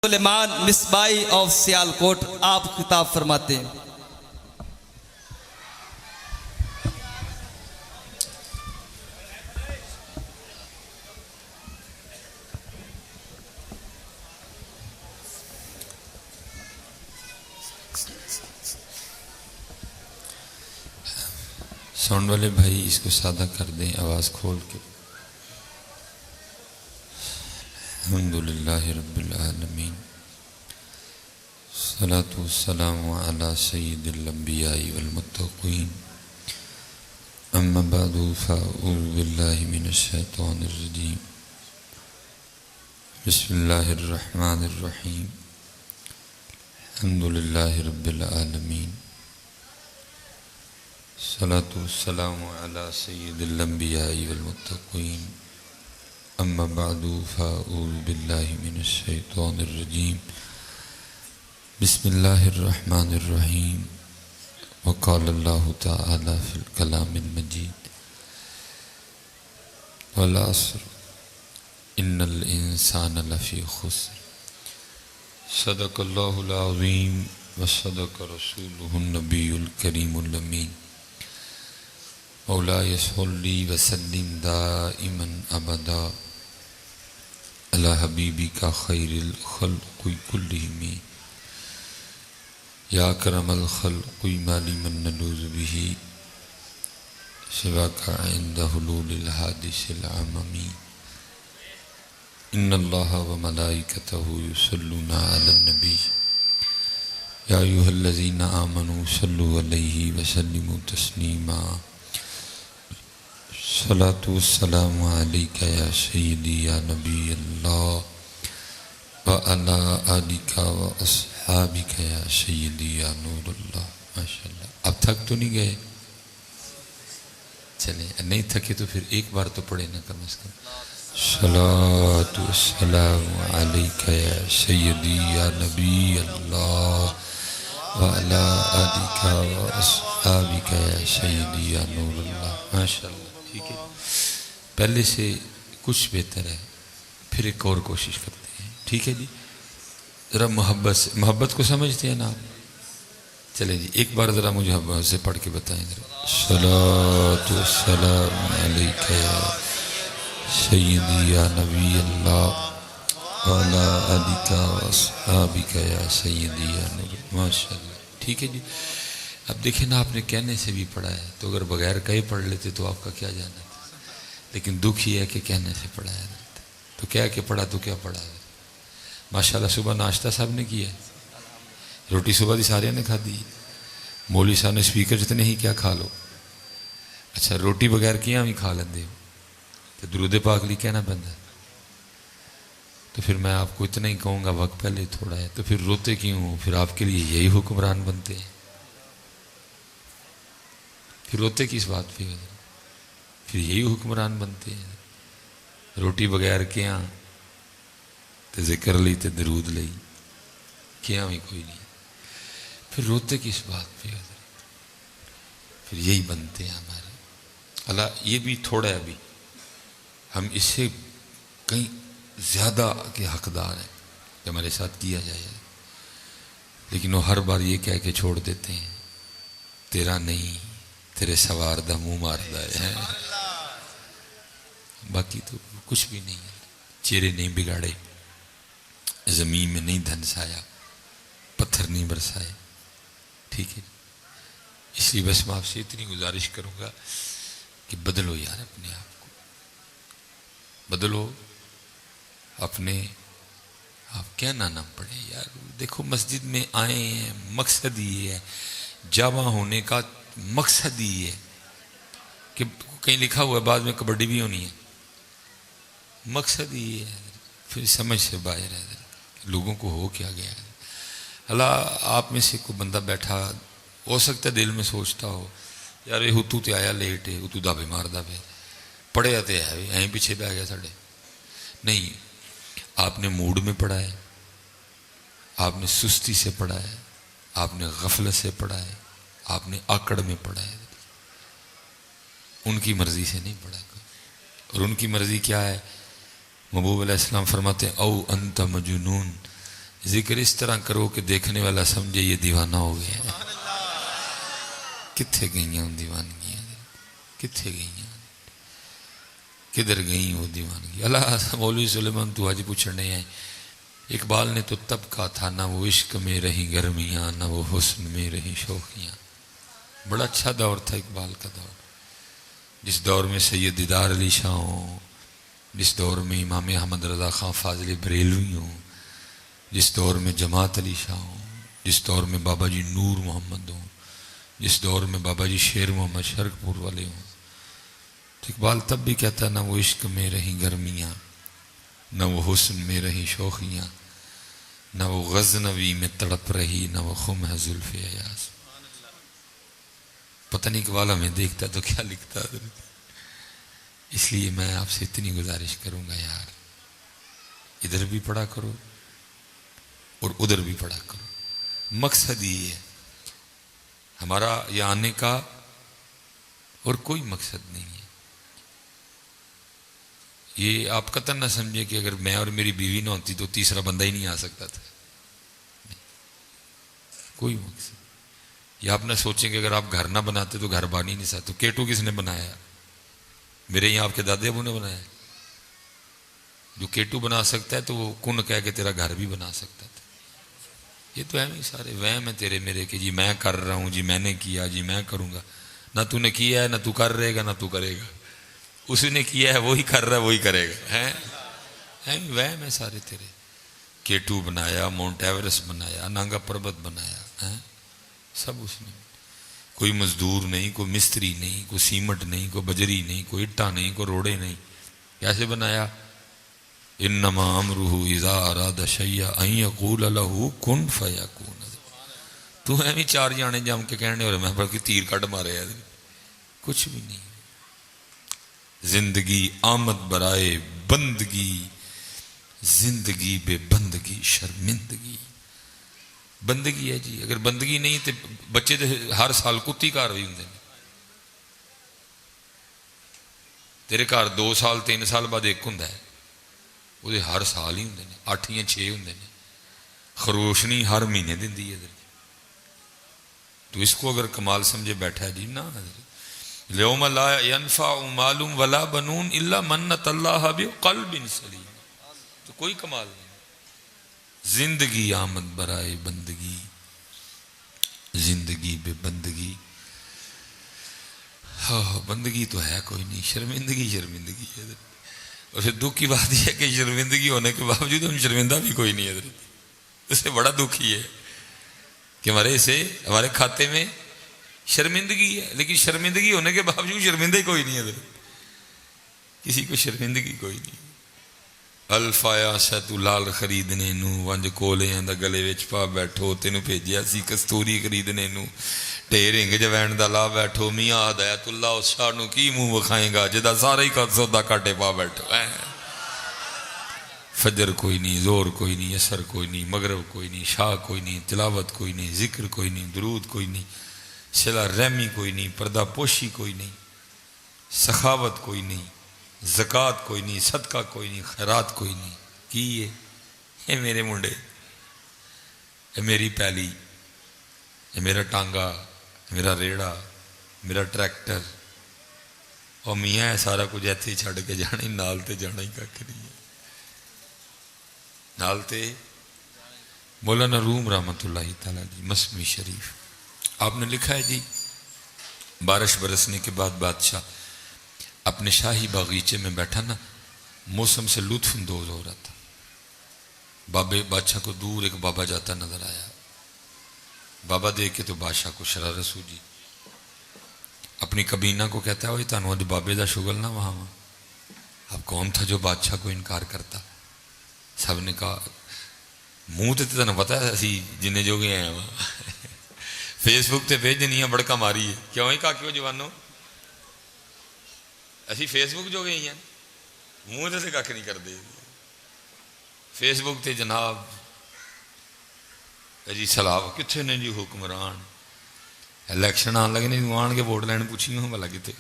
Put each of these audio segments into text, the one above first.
سلیمان Misbahi of Sialkot آپ خطاب فرماتے ہیں۔ ساؤنڈ والے بھائی اس کو سادہ کر دیں آواز کھول کے۔ الحمدللہ رب العالمین، الصلاۃ والسلام علی سید الانبیاء والمتقین، اما بعد فاعوذ باللہ من الشیطان الرجیم، بسم اللہ الرحمن الرحیم، الحمدللہ رب العالمین، الصلاۃ والسلام علی سید الانبیاء والمتقین، اما بعد فاعوذ باللہ من الشیطان الرجیم، بسم اللہ الرحمن الرحیم، وقال اللہ تعالی فی الکلام المجید، والعصر ان الانسان لفی خسر، صدق اللہ العظیم وصدق رسولہ النبی الکریم الامین، مولاي صلی وسلم دائما ابدا علی حبیبک خیر الخلق کلہم، یا اکرم الخلق ما لمن نلوذ به سواک عند حلول الحادث العممی، ان اللہ وملائکتہ یصلون علی النبی، یا ایھا الذین آمنوا صلوا علیہ وسلموا تسلیما، الصلاۃ والسلام علیک یا سیدی یا نبی اللہ، وعلی آلک واصحابک یا سیدی یا نور اللہ۔ ماشاءاللہ، اب تھک تو نہیں گئے؟ چلیں، نہیں تھکے تو پھر ایک بار تو پڑھے نا کم از کم۔ الصلاۃ والسلام علیک یا سیدی یا نبی اللہ، وعلی آلک واصحابک یا سیدی یا نور اللہ۔ ماشاءاللہ، ٹھیک ہے، پہلے سے کچھ بہتر ہے، پھر ایک اور کوشش کرتے ہیں، ٹھیک ہے جی؟ ذرا محبت کو سمجھتے ہیں نا آپ؟ چلیں جی، ایک بار ذرا مجھے محبت سے پڑھ کے بتائیں ذرا۔ الصلاۃ والسلام علیک یا سیدی یا نبی اللہ، وعلی آلک واصحابک یا سیدی یا نور اللہ۔ ماشاءاللہ، ٹھیک ہے جی۔ اب دیکھیں نا، آپ نے کہنے سے بھی پڑھا ہے، تو اگر بغیر کہے پڑھ لیتے تو آپ کا کیا جانا تھا، لیکن دکھ یہ ہے کہ کہنے سے پڑھا ہے، تو کہہ کے پڑھا تو کیا پڑھا ہے۔ ماشاءاللہ، صبح ناشتہ صاحب نے کیا ہے، روٹی صبح دی سارے نے کھا دی، مولوی صاحب نے سپیکر جتنے ہی کیا کھا لو۔ اچھا، روٹی بغیر کیا بھی کھا لیندے ہو تو درود پاک لی کہنا بندہ، تو پھر میں آپ کو اتنا ہی کہوں گا، وقت پہلے تھوڑا ہے، تو پھر روتے کیوں ہو؟ پھر آپ کے لیے یہی حکمران بنتے ہیں، پھر روتے کس بات پہ؟ پھر یہی حکمران بنتے ہیں۔ روٹی بغیر کیا تو ذکر لی تو درود لئی، کیا بھی کوئی نہیں، پھر روتے کس بات پہ؟ پھر یہی بنتے ہیں ہمارے۔ اللہ، یہ بھی تھوڑا ہے، ابھی ہم اس سے کہیں زیادہ کے حقدار ہیں کہ ہمارے ساتھ کیا جائے، لیکن وہ ہر بار یہ کہہ کے چھوڑ دیتے ہیں، تیرا نہیں تیرے سوار دا منہ ماردا ہے، باقی تو کچھ بھی نہیں ہے۔ چہرے نہیں بگاڑے، زمین میں نہیں دھنسایا، پتھر نہیں برسائے، ٹھیک ہے؟ اس لیے بس میں آپ سے اتنی گزارش کروں گا کہ بدلو یار، اپنے آپ کو بدلو، اپنے آپ کہنا نہ پڑے یار۔ دیکھو، مسجد میں آئے ہیں، مقصد یہ ہے، جامع ہونے کا مقصد یہ ہے کہ کہیں لکھا ہوا ہے بعد میں کبڈی بھی ہونی ہے، مقصد یہ ہے، پھر سمجھ سے باہر ہے لوگوں کو ہو کیا گیا ہے۔ اللہ، آپ میں سے کوئی بندہ بیٹھا ہو سکتا ہے دل میں سوچتا ہو، یار یہ تو تے آیا لیٹ ہے، تو دابے مار دا پہ پڑھیا تے ہے، یہیں پیچھے بہ گیا ساڑھے۔ نہیں، آپ نے موڈ میں پڑھا ہے، آپ نے سستی سے پڑھا ہے، آپ نے غفلت سے پڑھا ہے، آپ نے آکڑ میں پڑھا ہے، ان کی مرضی سے نہیں پڑھا۔ اور ان کی مرضی کیا ہے؟ محبوب علیہ السلام فرماتے ہیں، او انت مجنون، ذکر اس طرح کرو کہ دیکھنے والا سمجھے یہ دیوانہ ہو گیا ہے. کتھے گئی ہیں دیوانگیاں؟ کتھے گئی ہیں؟ کدھر گئی وہ دیوانگی؟ اللہ مولوی سلیمان تو آج پوچھنے ہیں. اقبال نے تو تب کہا تھا نہ وہ عشق میں رہی گرمیاں نہ وہ حسن میں رہی شوخیاں. بڑا اچھا دور تھا اقبال کا دور، جس دور میں سید دیدار علی شاہ ہوں، جس دور میں امام احمد رضا خان فاضل بریلوی ہوں، جس دور میں جماعت علی شاہ ہوں، جس دور میں بابا جی نور محمد ہوں، جس دور میں بابا جی شیر محمد شرک پور والے ہوں. تو اقبال تب بھی کہتا نہ وہ عشق میں رہی گرمیاں نہ وہ حسن میں رہی شوخیاں نہ وہ غزنوی میں تڑپ رہی نہ وہ خم ہے زلف ایاز. پتہ نہیں اقبال ہمیں دیکھتا تو کیا لکھتا. اس لیے میں آپ سے اتنی گزارش کروں گا یار، ادھر بھی پڑھا کرو اور ادھر بھی پڑھا کرو. مقصد یہ ہے ہمارا یہ آنے کا، اور کوئی مقصد نہیں ہے. یہ آپ قطعاً نہ سمجھے کہ اگر میں اور میری بیوی نہ ہوتی تو تیسرا بندہ ہی نہیں آ سکتا تھا. نہیں، کوئی مقصد. یہ آپ نہ سوچیں کہ اگر آپ گھر نہ بناتے تو گھر بن ہی نہیں سکتے. تو کیٹو کس نے بنایا؟ میرے یہاں آپ کے دادے ابو نے بنایا. جو کیٹو بنا سکتا ہے تو وہ کن کہہ کے تیرا گھر بھی بنا سکتا تھا. یہ تو ہے سارے وہم ہے تیرے میرے کہ جی میں کر رہا ہوں، جی میں نے کیا، جی میں کروں گا. نہ تو نے کیا ہے، نہ تو کر رہے گا، نہ تو کرے گا. اس نے کیا ہے وہی کر رہا ہے وہی کرے گا. وہم ہے سارے تیرے. کیٹو بنایا، ماؤنٹ ایوریسٹ بنایا، نانگا پربت بنایا، سب اس نے. کوئی مزدور نہیں، کوئی مستری نہیں، کوئی سیمنٹ نہیں، کوئی بجری نہیں، کوئی اٹا نہیں، کوئی روڑے نہیں. کیسے بنایا؟ انما امرہ اذا اراد شیئا ان یقول لہ کن فیکون. تو ایویں چار جانے جم کے کہنے اور میں بلکہ تیر کٹ مارے. کچھ بھی نہیں. زندگی آمد برائے بندگی، زندگی بے بندگی شرمندگی. بندگی ہے جی. اگر بندگی نہیں تو بچے ہر سال کتی گھر بھی ہوں. تیرے گھر 2 سال 3 سال بعد ایک ہوں، وہ ہر سال ہی ہوں، 8 یا 6 ہوں. خروشنی ہر مہینے دینی ہے. تو اس کو اگر کمال سمجھے بیٹھا ہے جی نہ. یوم لا ینفع مال ولا بنون الا من اتى الله بقلب سلیم. تو کوئی کمال نہیں. زندگی آمد برائے بندگی، زندگی بے بندگی. بندگی تو ہے کوئی نہیں، شرمندگی شرمندگی ہے. اور پھر دکھ کی بات یہ ہے کہ شرمندگی ہونے کے باوجود ہم شرمندہ بھی کوئی نہیں ہے. اس سے بڑا دکھ ہی ہے کہ ہمارے کھاتے میں شرمندگی ہے، لیکن شرمندگی ہونے کے باوجود شرمندہ ہی کوئی نہیں ہے. کسی کو شرمندگی کوئی نہیں. الفایا سے تو لال خریدنے نو ونج کولیاں دا گلے وچ پا بیٹھو. تینوں بھیجیا سی کستوری خریدنے نو، ٹے رنگ جوین دا لا بیٹھو. میاں ہدایت اللہ اس شاہ نو کی منہ وکھائیں گا جدا سارا ہی کا سودا کاٹے پا بیٹھو. فجر کوئی نہیں، زور کوئی نہیں، اثر کوئی نہیں، مغرب کوئی نہیں، شاہ کوئی نہیں، تلاوت کوئی نہیں، ذکر کوئی نہیں، درود کوئی نہیں، صلہ رحمی کوئی نہیں، پردہ پوشی کوئی نہیں، سخاوت کوئی نہیں، زکوٰۃ کوئی نہیں، صدقہ کوئی نہیں، خیرات کوئی نہیں. کی یہ میرے منڈے، یہ میری پیلی، یہ میرا ٹانگا، میرا ریڑا، میرا ٹریکٹر. اور میاں ہے سارا کچھ ایتھے ہی چھڑ کے جانا ہی، نال تے جانا ہی کھ نہیں ہے. نال تے مولانا روم رحمۃ اللہ تعالیٰ جی مسمی شریف آپ نے لکھا ہے جی، بارش برسنے کے بعد بادشاہ اپنے شاہی باغیچے میں بیٹھا نا، موسم سے لطف اندوز ہو رہا تھا. بادشاہ کو دور ایک بابا جاتا نظر آیا. بابا دیکھ کے تو بادشاہ کو شرارت سوجی. اپنی کبینہ کو کہتا ہے وہی تانوں اج بابے دا شغل نہ وہاں. اب کون تھا جو بادشاہ کو انکار کرتا؟ سب نے کہا منہ تے تنوں پتا ہے اسی جن جو گئے ہیں وہاں فیس بک تے بھیجنی ہے بڑکا ماری ہے. کیوں ہی کاکیو جوانوں اسی فیس بک جو گئی ہیں، منہ تے کھ نہیں کرتے. فیس بک تے جناب جی سلاح کتنے نے جی حکمران، الیکشن آن لگے نہیں آن کے ووٹ لین پوچھی ہوں بلا کتنے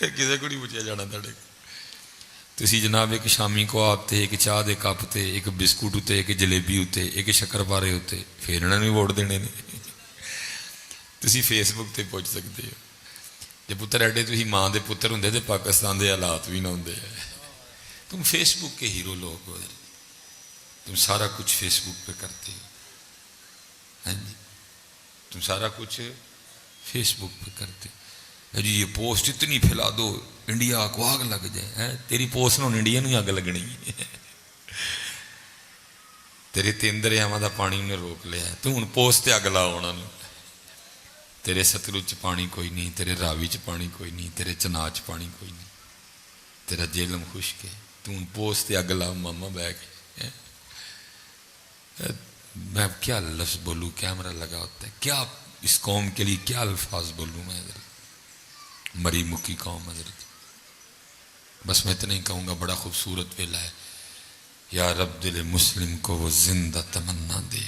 کسی کو نہیں پوچھا جانا. تسی جناب ایک شامی کو آپ تے ایک چاہ دے کپ تے ایک بسکٹ اتنے ایک جلیبی اتنے ایک شکر پارے اتنے پھر انہوں نے ووٹ دینے نے تسی فیس بک تے پہنچ سکتے ہو جب پتر ایڈے تسی ماں دے پتر ہوں تو پاکستان دے حالات بھی نہ ہوں تم فیس بک کے ہیرو لوگ ہو تم سارا کچھ فیس بک پہ کرتے ہو ہاں جی تم سارا کچھ فیس بک پہ کرتے جی یہ پوسٹ اتنی پھیلا دو انڈیا کو آگ لگ جائے تیری پوسٹ نہ انڈیا نو آگ لگنی تیرے تین دریاواں دا پانی انہیں روک لیا تو ہن پوسٹ تے اگ لا انہاں نوں تیرے ستلج چ پانی کوئی نہیں تیرے راوی چ پانی کوئی نہیں تیرے چناچ چ پانی کوئی نہیں تیرا جیلم خشک ہے تو ہن پوسٹ تے اگ لا ماما بہ کے میں کیا لفظ بولوں کیمرہ لگا ہوتا ہے کیا اس قوم کے لیے کیا الفاظ بولوں میں حضرت مری مکی قوم حضرت بس میں اتنا ہی کہوں گا بڑا خوبصورت ویلا ہے یا رب دل مسلم کو وہ زندہ تمنا دے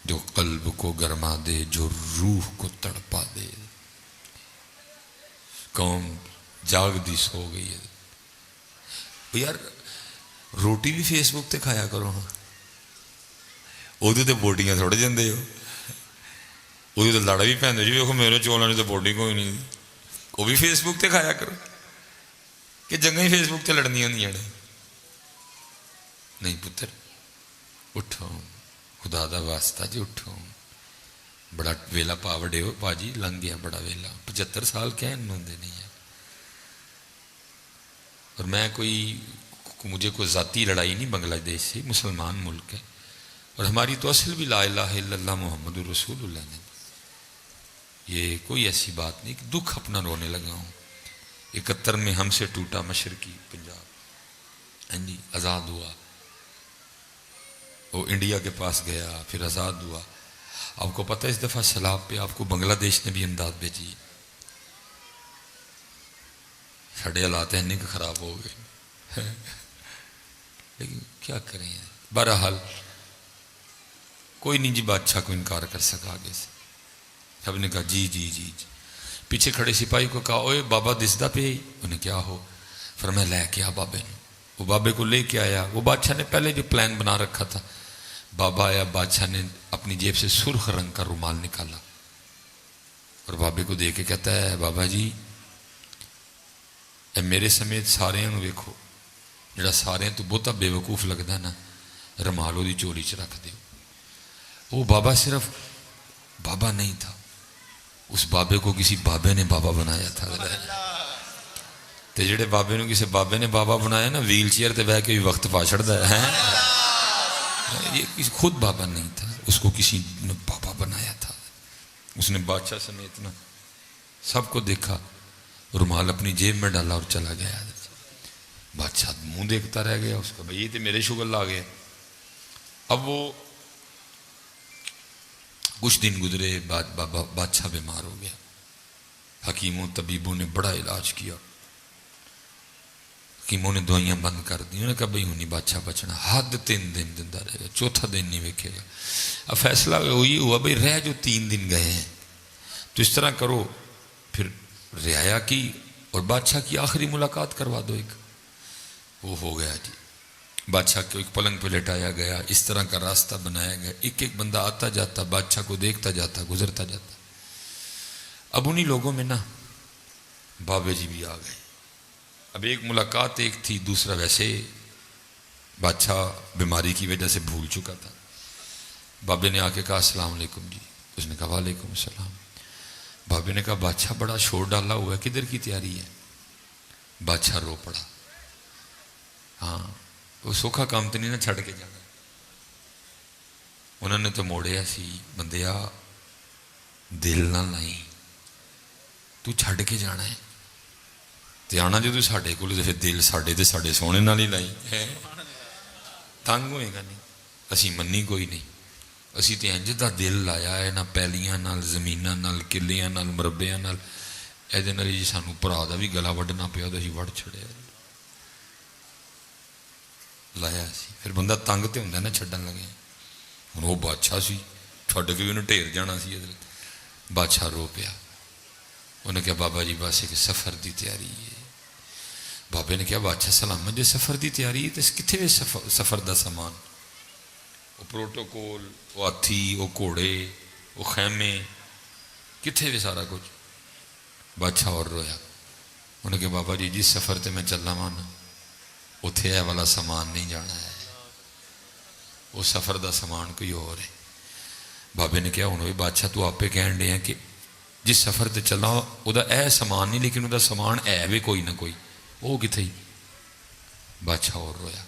جو قلب کو گرما دے جو روح کو تڑپا دے قوم جاگ دی سو گئی ہے یار روٹی بھی فیس بک تے کھایا کرو ہاں ادو تو بوڈیاں تھوڑے جاندے ہو ادو تو لڑا بھی پہنتے جی ویکھو میرے چولہاں نے تو بوڈی کوئی نہیں وہ بھی فیس بک تے کھایا کرو کہ جنگاں ہی فیس بک تے لڑنی ہوندیاں نے نہیں پتر اٹھو خدا دا واسطہ جی اٹھو بڑا ویلا پا وڈے ہو باجی لنگ گیا بڑا ویلا 75 سال کہن ہوندے نہیں ہے اور میں مجھے کوئی ذاتی لڑائی نہیں بنگلہ دیش سے مسلمان ملک ہے اور ہماری تو اصل بھی لا الہ الا اللہ محمد رسول اللہ نے یہ کوئی ایسی بات نہیں کہ دکھ اپنا رونے لگا ہوں 71 میں ہم سے ٹوٹا مشرقی پنجاب ہاں جی آزاد ہوا وہ انڈیا کے پاس گیا پھر آزاد ہوا آپ کو پتہ ہے اس دفعہ سیلاب پہ آپ کو بنگلہ دیش نے بھی امداد بھیجی ساڑھے حالات ہیں کہ خراب ہو گئے لیکن کیا کریں بہرحال کوئی نہیں جی بادشاہ کو انکار کر سکا آگے سے سب نے کہا جی جی جی جی پیچھے کھڑے سپاہی کو کہا اوے بابا دسدا پہ انہیں کیا ہو فرمایا لے کے آ بابے نے وہ بابے کو لے کے آیا وہ بادشاہ نے پہلے جو پلان بنا رکھا تھا بابا آیا بادشاہ نے اپنی جیب سے سرخ رنگ کا رومال نکالا اور بابے کو دے کے کہتا ہے بابا جی اے میرے سمیت سارے ویکھو جڑا سارے تو بہتا بے وقوف لگتا ہے نا رومال وہ چولی چ رکھ دو وہ بابا صرف بابا نہیں تھا اس بابے کو کسی بابے نے بابا بنایا تھا تے جڑے بابے نو کسی بابے نے بابا بنایا نا ویل چیئر تے بہ کے بھی وقت پا چھڑدا ہے یہ خود بابا نہیں تھا اس کو کسی نے بابا بنایا تھا اس نے بادشاہ سمیت نا سب کو دیکھا رومال اپنی جیب میں ڈالا اور چلا گیا بادشاہ منہ دیکھتا رہ گیا اس کا بھائی یہ تو میرے شغل آ گیا اب وہ کچھ دن گزرے بادشاہ بیمار ہو گیا حکیموں طبیبوں نے بڑا علاج کیا حکیموں نے دوائیاں بند کر دی انہوں نے کہا بھائی ہوں نہیں بادشاہ بچنا حد 3 دن زندہ رہے گا چوتھا دن نہیں ویکھے گا اب فیصلہ وہی ہوا بھائی رہ جو 3 دن گئے ہیں تو اس طرح کرو پھر رعایا کی اور بادشاہ کی آخری ملاقات کروا دو ایک وہ ہو گیا جی بادشاہ کو ایک پلنگ پہ لٹایا گیا اس طرح کا راستہ بنایا گیا ایک ایک بندہ آتا جاتا بادشاہ کو دیکھتا جاتا گزرتا جاتا اب انہی لوگوں میں نا بابے جی بھی آ گئے اب ایک ملاقات ایک تھی دوسرا ویسے بادشاہ بیماری کی وجہ سے بھول چکا تھا بابے نے آ کے کہا السلام علیکم جی اس نے کہا وعلیکم السلام بابے نے کہا بادشاہ بڑا شور ڈالا ہوا ہے کدھر کی تیاری ہے بادشاہ رو پڑا ہاں وہ سوکھا کام تو نہیں نہ چھڑ کے جانا انہوں نے تو موڑیا سی بندیا دل نہ لائی تو چھڑ کے جانا ہے تے آنا جو تو ساڈے کول تے پھر دل ساڈے تے ساڈے سونے نال ہی لائی ہے تنگ ہوئے گا نہیں اسی منی کوئی نہیں اسی تے انج دا دل لایا ہے نہ پیلیاں نال زمیناں نال کلیاں نال مربیاں نال ایدے نال جی سانو بھرا دا بھی گلا وڈنا پیا تے اسی وڑ چھڑیا لایا سی پھر بندہ تنگ تے ہوندا نا چھڈن لگے ہن وہ بادشاہ سی چھڈ کے بھی انہوں ڈھیر جانا سی بادشاہ رو پیا انہیں کہا بابا جی بس ایک سفر دی تیاری ہے بابے نے کہا بادشاہ سلامت جو سفر دی تیاری ہے تو کتنے وے سفر دا سامان؟ وہ پروٹوکول، وہ ہاتھی، وہ گھوڑے، وہ خیمے، کتنے وے سارا کچھ؟ بادشاہ اور رویا. انہوں نے کہا بابا جی جس سفر تے میں چلا وا نا اتنے یہ والا سامان نہیں جانا ہے، وہ سفر دا سامان کوئی اور ہے. بابے نے کہا ہوں بھی بادشاہ تو آپ کہن ڈے ہیں کہ جس سفر تے چلا وہ اے سامان نہیں لیکن وہ سامان ہے بھی کوئی نہ کوئی، وہ کتنے؟ بادشاہ اور رویا.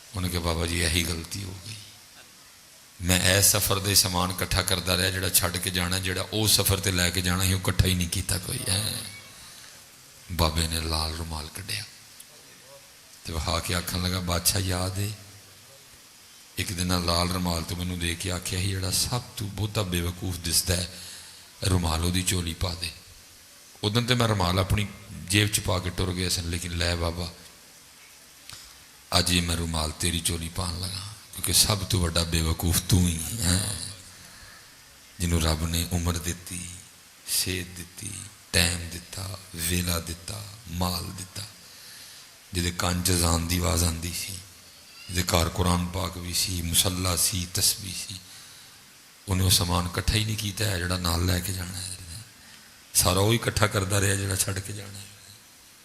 انہوں نے کہا بابا جی یہی غلطی ہو گئی، میں اے سفر دے سامان کٹھا کرتا رہا جڑا چھڈ کے جانا، جڑا او سفر تے لے کے جانا ہی وہ کٹھا ہی نہیں کیتا کوئی ہے. بابے نے لال رومال کڈیا تو وہا کے آکھن لگا بادشاہ یاد ہے ایک دن لال رومال تو مینوں دے کے آخیا ہی جڑا سب تو بہتا بے وقوف دستا ہے رومال وہ چولی پا دے. ادن تو میں رومال اپنی جیب چ پا کے ٹر گیا سن، لیکن لے بابا اج میں رومال تیری چولی پان لگا کیونکہ سب تو بڑا بے وقوف تو ہی ہے جنہوں رب نے عمر دیتی، صحت دیتی، ٹائم دیتا، ویلا دیتا، مال دیتا، جہدے کان چ اذان دی آواز آندی سی، جہدے گھر قرآن پاک بھی سی، مصلا سی، تسبیح سی، انہیں وہ سامان کٹھا ہی نہیں کیتا ہے جڑا نال لے کے جانا ہے، سارا وہی کٹھا کرتا رہا جڑا چھڑ کے جانا ہے.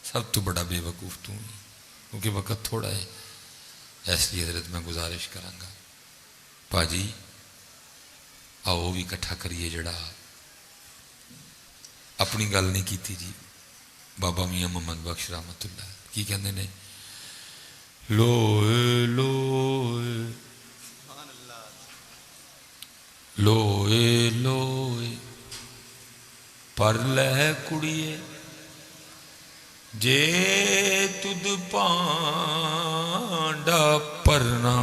سب تو بڑا بے وقوف تو ہی، کیونکہ وقت تھوڑا ہے. اس لیے حضرت میں گزارش کرانگا پاجی آؤ بھی کٹھا کریے جڑا اپنی گل نہیں کیتی جی. بابا میاں محمد بخش رحمت اللہ کی کہندے نے لوئے لوئے لوئے لوئے پر لے کڑیے جے تد پانڈا پرنا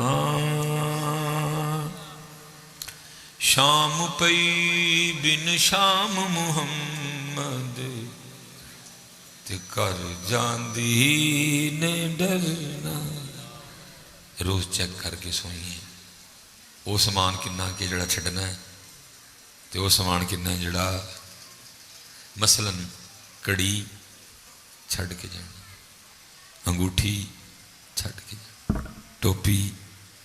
شام پئی بن شام محمد تے کر جاندی نے ڈرنا. روز چیک کر کے سوئیے وہ سامان کنا کہ جڑا چھڈنا ہے تے وہ سامان کنا ہے جڑا مثلا کڑی چھڈ کے جانا، انگوٹھی چھڈ کے جانا، ٹوپی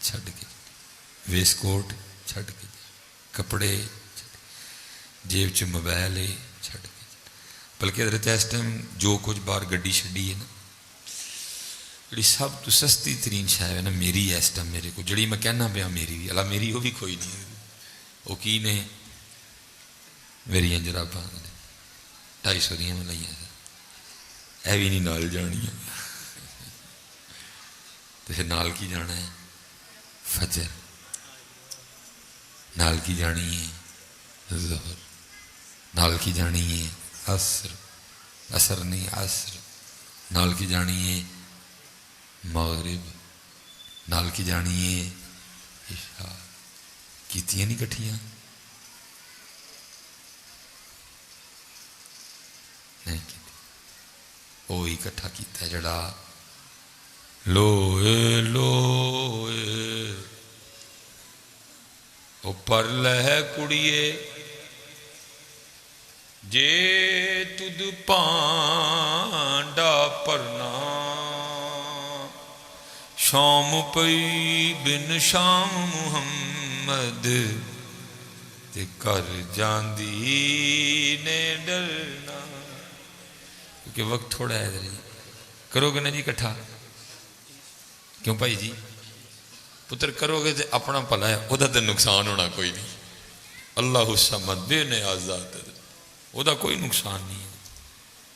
چھڈ کے جانا، ویس کوٹ چھڈ کے جانا، کپڑے جیب چ موبائل ہے چھڈ کے جانا. بلکہ حضرت اس ٹائم جو کچھ باہر گڈی چڈی ہے نا جڑی سب تو سستی ترین شے ہے نا میری اس ٹائم میرے کو جڑی میں کہنا پیا میری بھی اللہ میری وہ بھی کوئی نہیں. وہ کی نے میری جراباں 250 دیا میں لائیا اے بھی نہیں نال جانی تو پھر نال کی جانا ہے فجر، نال کی جانی ہے ظہر، نال کی جانی ہے عصر، عصر نہیں عصر، نال کی جانی ہے مغرب، نال کی جانی ہے عشاء. کیتیاں نہیں کٹھیاں نہیں کی وہی کٹھا کیتا ہے جڑا لوئے لوئے او پر لہ کڑیے جے تد پانڈا پرنا شام پئی بن شام محمد تے کر جاندی نے ڈرنا. کہ وقت تھوڑا ہے ذرا کرو گے نا جی کٹھا کیوں بھائی جی پتر کرو گے تو اپنا بھلا ہے وہ تو نقصان ہونا کوئی نہیں. اللہ الصمد بے نیاز ذات وہ کوئی نقصان نہیں ہے،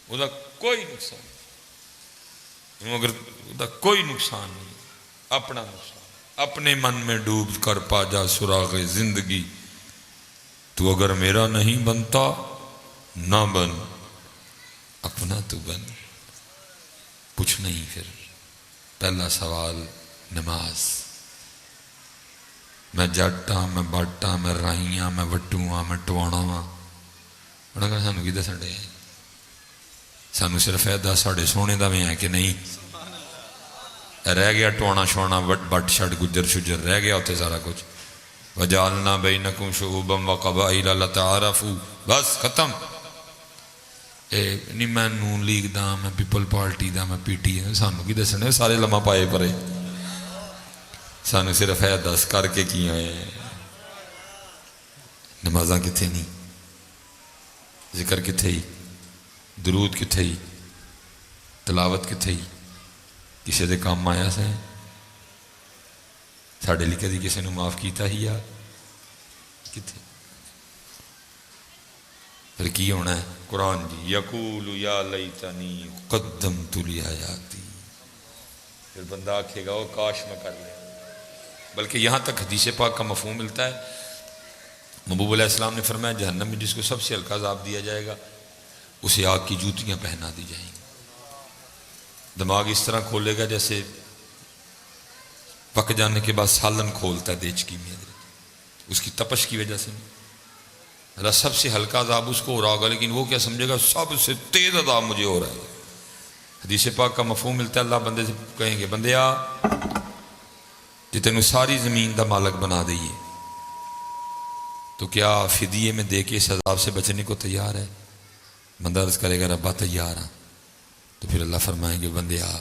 وہ کوئی نقصان نہیں، مگر وہ کوئی نقصان نہیں، اپنا نقصان. اپنے من میں ڈوب کر پا جا سراغ زندگی، تو اگر میرا نہیں بنتا نہ بن، اپنا تو بن. کچھ نہیں. پھر پہلا سوال نماز. میں جٹ ہاں، میں بٹ ہاں، میں رائی ہاں، میں وٹو ہاں، میں ٹوانا ہاں. انہوں نے کہا سانو کی دسن ڈے سانو صرف ایدا ساڑے سونے دا میں ہے کہ نہیں رہ گیا ٹوانا شوانا بٹ شٹ گجر شجر رہ گیا ہوتے سارا کچھ. وَجَعَلْنَا بَيْنَكُمْ شُعُوبًا وَقَبَائِلَ لَتَعَارَفُوا بس ختم. نہیں میں نون لیگ دا میں پیپل پارٹی دا میں پی ٹی ایم سانو کی دسنے سارے لمحہ پائے پرے سانو صرف ہے دس کر کے کی آئے نمازاں کتھے نہیں ذکر کتھے ہی درود کتھے ہی تلاوت کتھے ہی کسی دے کام آیا سے ساڑھے لیے کدی کسی نے معاف کیتا ہی یا کتھے پھر کی ہونا ہے قرآن جی یقول یا لیتنی قدمت لحیاتی پھر بندہ آکھے گا وہ کاش میں کر لے بلکہ یہاں تک حدیث پاک کا مفہوم ملتا ہے محبوب علیہ السلام نے فرمایا جہنم میں جس کو سب سے ہلکا عذاب دیا جائے گا اسے آگ کی جوتیاں پہنا دی جائیں گی دماغ اس طرح کھولے گا جیسے پک جانے کے بعد سالن کھولتا ہے دیچکی میں اس کی تپش کی وجہ سے اللہ سب سے ہلکا عذاب اس کو ہو رہا ہوگا لیکن وہ کیا سمجھے گا سب سے تیز عذاب مجھے ہو رہا ہے حدیث پاک کا مفہوم ملتا ہے اللہ بندے سے کہیں گے بندے آ جی تینوں ساری زمین دا مالک بنا دئیے تو کیا فدیے میں دے کے اس عذاب سے بچنے کو تیار ہے بندہ عرض کرے گا ربا تیار ہاں تو پھر اللہ فرمائیں گے بندے آ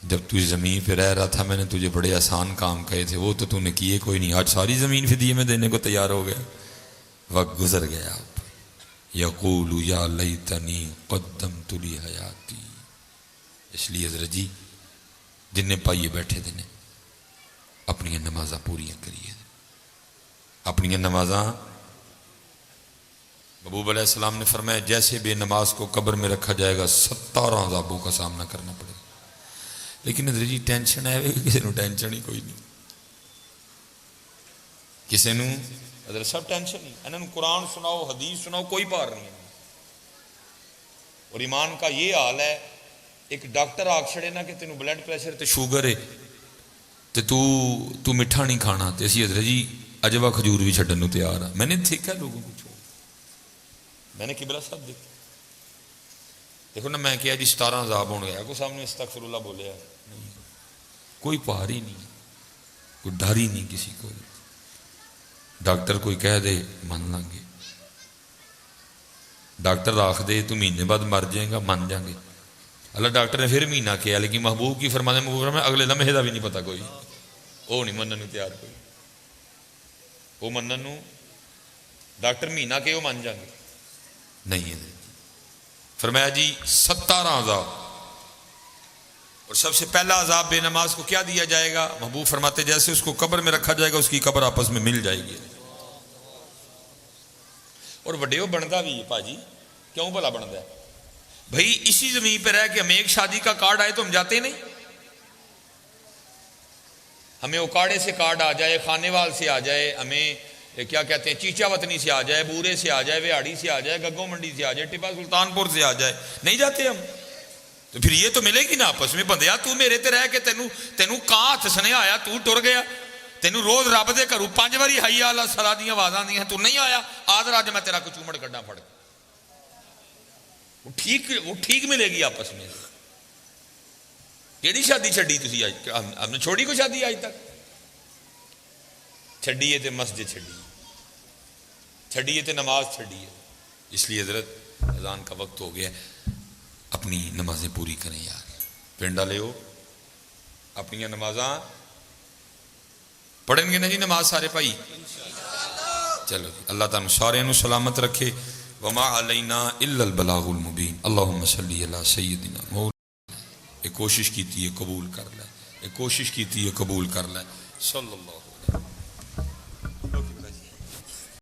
جب تو اس زمین پہ رہ رہا تھا میں نے تجھے بڑے آسان کام کہے تھے وہ تو نے کیے کوئی نہیں آج ساری زمین فدیے میں دینے کو تیار ہو گیا وقت گزر گیا اب یقول یا لیتنی قدمت لحیاتی اس لیے حضرت جی جن نے پائیے بیٹھے دینے اپنی نمازاں پوریاں کریے اپنی نمازاں محبوب علیہ السلام نے فرمایا جیسے بے نماز کو قبر میں رکھا جائے گا 17 عذابوں کا سامنا کرنا پڑے گا لیکن حضرت جی ٹینشن ہے کسی نے ٹینشن ہی کوئی نہیں کسی نے حضرت سب ٹینشن نہیں انہوں قرآن سناؤ حدیث سناؤ کوئی پار نہیں ہے اور ایمان کا یہ حال ہے ایک ڈاکٹر آگ چھڑے نا کہ تینوں بلڈ پریشر تے شوگر ہے تے تو مٹھا نہیں کھانا تے اسی حضرت جی عجبہ کھجور بھی چھڑن نو تیار ہے میں نے دیکھا لوگوں کو چھوڑ میں نے قبلہ صاحب دیکھا دیکھو نا میں کیا جی 17 عذاب ہونے گیا کوئی سامنے استغفر اللہ بولے نہیں کوئی پار ہی نہیں کوئی ڈر ہی نہیں کسی کو ڈاکٹر کوئی کہہ دے من لیں گے ڈاکٹر آخ دے تو مہینے بعد مر جائے گا من جائیں گے اللہ ڈاکٹر نے پھر مہینہ کیا لیکن محبوب کی فرمانے میں اگلے لمحے دا بھی نہیں پتا کوئی وہ نہیں منن نو تیار کوئی وہ منن نو ڈاکٹر مہینہ کے وہ من جائیں گے نہیں ہے فرمایا جی 17 عذاب اور سب سے پہلا عذاب بے نماز کو کیا دیا جائے گا محبوب فرماتے جیسے اس کو قبر میں رکھا جائے گا اس کی قبر آپس میں مل جائے گی اور وڈیو بنتا بھی ہے پاجی کیوں بھلا بنتا ہے بھائی اسی زمین پہ رہ کے ہمیں ایک شادی کا کارڈ آئے تو ہم جاتے نہیں ہمیں اوکاڑے سے کارڈ آ جائے خانے وال سے آ جائے ہمیں کیا کہتے ہیں چیچا وطنی سے آ جائے بورے سے آ جائے وہاڑی سے آ جائے گگوں منڈی سے آ جائے ٹپا سلطان پور سے آ جائے نہیں جاتے ہم تو پھر یہ تو ملے گی نا آپس میں بندیا تو میرے تے رہ کے تینوں کہاں ہاتھ سنے آیا تو ٹر گیا تینوں روز رب دے کروں 5 باری حی علی الصلاۃ دیاں آوازاں دیاں تو نہیں آیا آدر آج میں تیرا کو چومڑ کڈا پھڑ وہ ٹھیک ملے گی آپس میں کیڑی شادی چھڈی تسی ہم نے چھوڑی کو شادی آج تک چھڈیے تے مسجد چھڈیے تے نماز چھڈیے اس لیے حضرت اذان کا وقت ہو گیا اپنی نمازیں پوری کریں یار پنڈا لے ہو اپنی نمازاں پڑھیں گے نا جی نماز سارے بھائی چلو اللہ تعالیٰ سارے نو سلامت رکھے وما علینا الا البلاغ المبین اللہم صلی علی سیدنا مولانا ایک کوشش کیتی ہے قبول کر لے ایک کوشش کیتی ہے قبول کر لے صلی اللہ